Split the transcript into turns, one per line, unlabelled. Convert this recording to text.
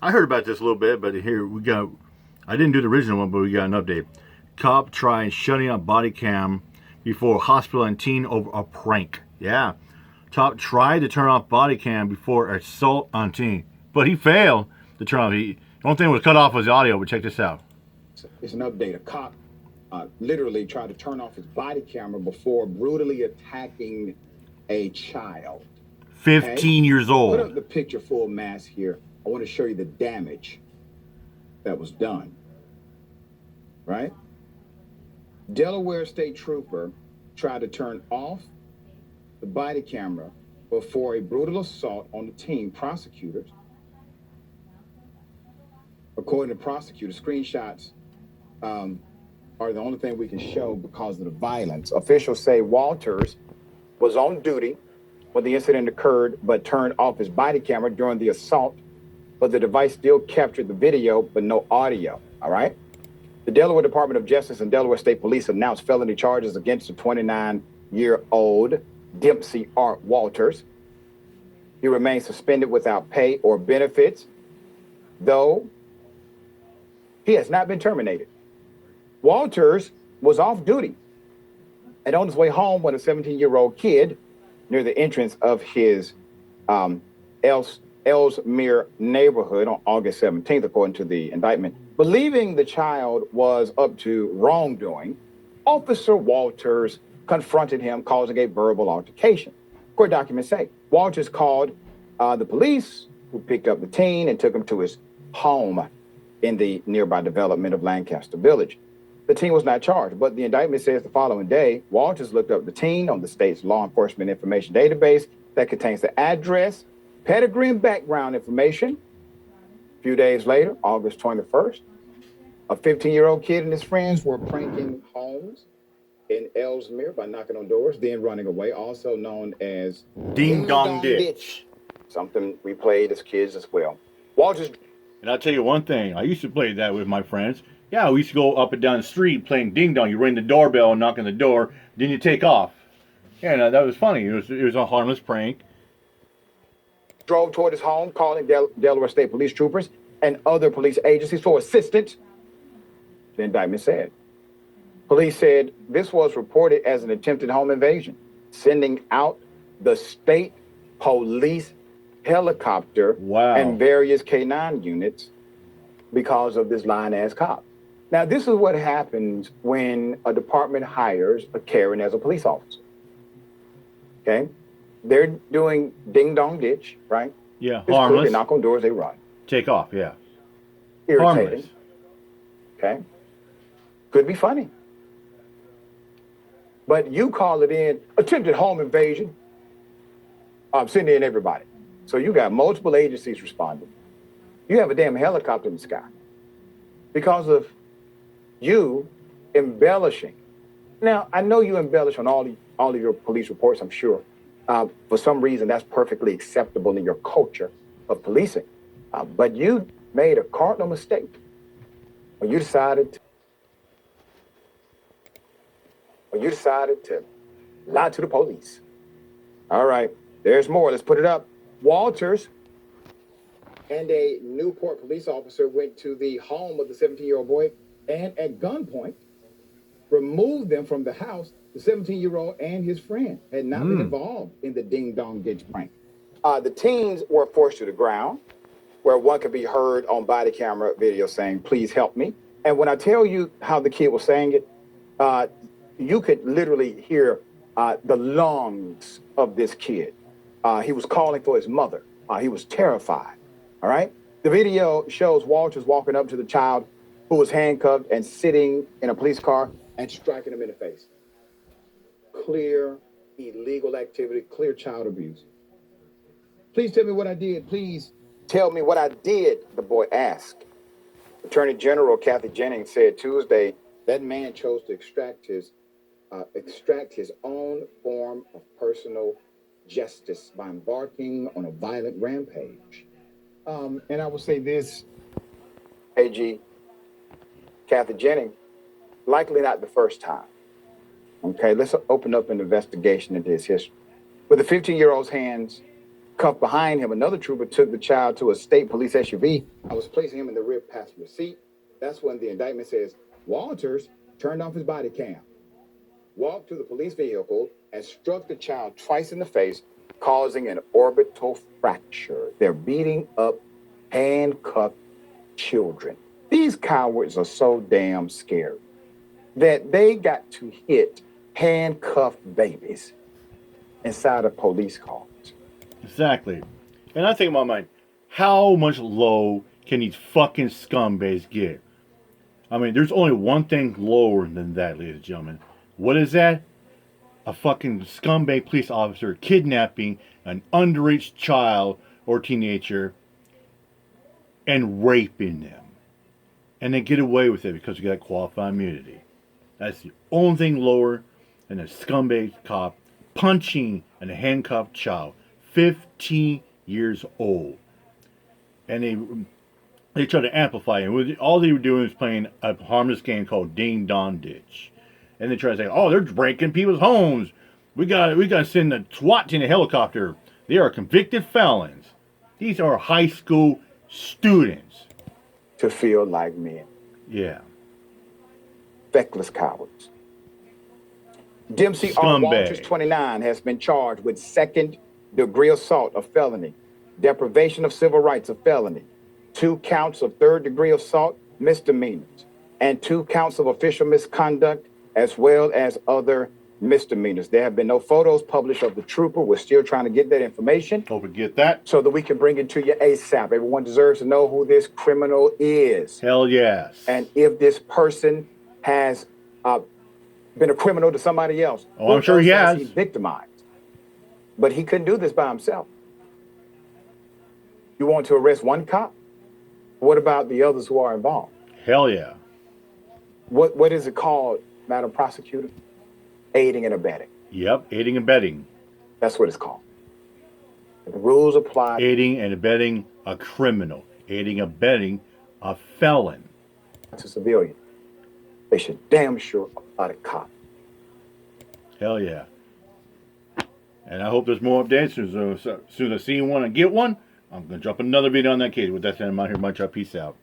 I heard about this a little bit, but here we got. I didn't do the original one, but we got an update. Cop tries shutting up body cam before hospital and teen over a prank. Yeah. Cop tried to turn off body cam before assault on teen, but he failed to turn off. The only thing that was cut off was the audio, but check this out.
It's an update. A cop literally tried to turn off his body camera before brutally attacking a child.
15 years old.
Put up the picture full mass here. I want to show you the damage that was done. Right? Delaware State Trooper tried to turn off the body camera before a brutal assault on the teen. Prosecutors, according to prosecutors, screenshots are the only thing we can show because of the violence. Officials say Walters was on duty when the incident occurred, but turned off his body camera during the assault, but the device still captured the video, but no audio, all right? The Delaware Department of Justice and Delaware State Police announced felony charges against the 29-year-old Dempsey R. Walters. He remains suspended without pay or benefits, though he has not been terminated. Walters was off duty and on his way home when a 17-year-old kid near the entrance of his Ellesmere neighborhood on August 17th, according to the indictment. Believing the child was up to wrongdoing, Officer Walters confronted him, causing a verbal altercation. Court documents say Walters called the police, who picked up the teen and took him to his home in the nearby development of Lancaster Village. The teen was not charged, but the indictment says the following day, Walters looked up the teen on the state's law enforcement information database that contains the address, pedigree, and background information. A few days later, August 21st, a 15-year-old kid and his friends were pranking homes in Ellesmere by knocking on doors, then running away, also known as
Ding Dong Ditch.
Something we played as kids as well. Walters.
And I'll tell you one thing. I used to play that with my friends. Yeah, we used to go up and down the street playing ding dong. You ring the doorbell and knock on the door, then you take off. Yeah, no, that was funny. It was a harmless prank.
Drove toward his home, calling Delaware State Police troopers and other police agencies for assistance, the indictment said. Police said this was reported as an attempted home invasion, sending out the state police helicopter and various K9 units because of this lying-ass cop. Now, this is what happens when a department hires a Karen as a police officer. Okay? They're doing ding-dong ditch, right?
Yeah,
it's
harmless.
Cool. They knock on doors, they run.
Take off, yeah.
Irritating.
Harmless.
Okay? Could be funny. But you call it in attempted home invasion. Send in everybody. So you got multiple agencies responding. You have a damn helicopter in the sky because of you embellishing. Now, I know you embellish on all of your police reports, I'm sure. For some reason, that's perfectly acceptable in your culture of policing. But you made a cardinal mistake when you decided to lie to the police. All right, there's more. Let's put it up. Walters and a Newport police officer went to the home of the 17-year-old boy and at gunpoint removed them from the house. The 17-year-old and his friend had not been involved in the ding-dong ditch prank. The teens were forced to the ground, where one could be heard on body camera video saying, "Please help me." And when I tell you how the kid was saying it, you could literally hear the lungs of this kid. He was calling for his mother. He was terrified, all right? The video shows Walters walking up to the child who was handcuffed and sitting in a police car and striking him in the face. Clear illegal activity, clear child abuse. Please tell me what I did. Please tell me what I did, the boy asked. Attorney General Kathy Jennings said Tuesday that man chose to extract his own form of personal justice by embarking on a violent rampage. And I will say this, AG Kathy Jennings, likely not the first time. Okay, let's open up an investigation into his history. With the 15-year-old's hands Cuffed behind him, another trooper took the child to a state police SUV. I was placing him in the rear passenger seat. That's when the indictment says Walters turned off his body cam, walked to the police vehicle, and struck the child twice in the face, causing an orbital fracture. They're beating up handcuffed children. These cowards are so damn scared that they got to hit handcuffed babies inside of police cars.
Exactly. And I think in my mind, how much low can these fucking scumbags get? I mean, there's only one thing lower than that, ladies and gentlemen. What is that? A fucking scumbag police officer kidnapping an underage child or teenager and raping them. And they get away with it because we got qualified immunity. That's the only thing lower than a scumbag cop punching a handcuffed child, 15 years old. And they try to amplify it. All they were doing was playing a harmless game called Ding Dong Ditch. And they try to say, oh, they're breaking people's homes. We got to send the SWAT team in a helicopter. They are convicted felons. These are high school students.
To feel like men.
Yeah.
Feckless cowards. Dempsey R.
Scumbag.
Walters, 29, has been charged with second-degree assault, a felony, deprivation of civil rights, a felony, 2 counts of third-degree assault, misdemeanors, and 2 counts of official misconduct, as well as other misdemeanors. There have been no photos published of the trooper. We're still trying to get that information.
Hope we get that.
So that we can bring it to you ASAP. Everyone deserves to know who this criminal is.
Hell yes.
And if this person has been a criminal to somebody else.
Oh, I'm sure he has.
He's victimized. But he couldn't do this by himself. You want to arrest one cop? What about the others who are involved?
Hell yeah.
What is it called, Madam Prosecutor? Aiding and abetting.
Yep, aiding and abetting.
That's what it's called. The rules apply.
Aiding and abetting a criminal. Aiding and abetting a felon.
To civilian. They should damn sure apply to cop.
Hell yeah. And I hope there's more updates. As soon as I see one and get one, I'm going to drop another video on that case. With that said, I'm out here. Much up. Peace out.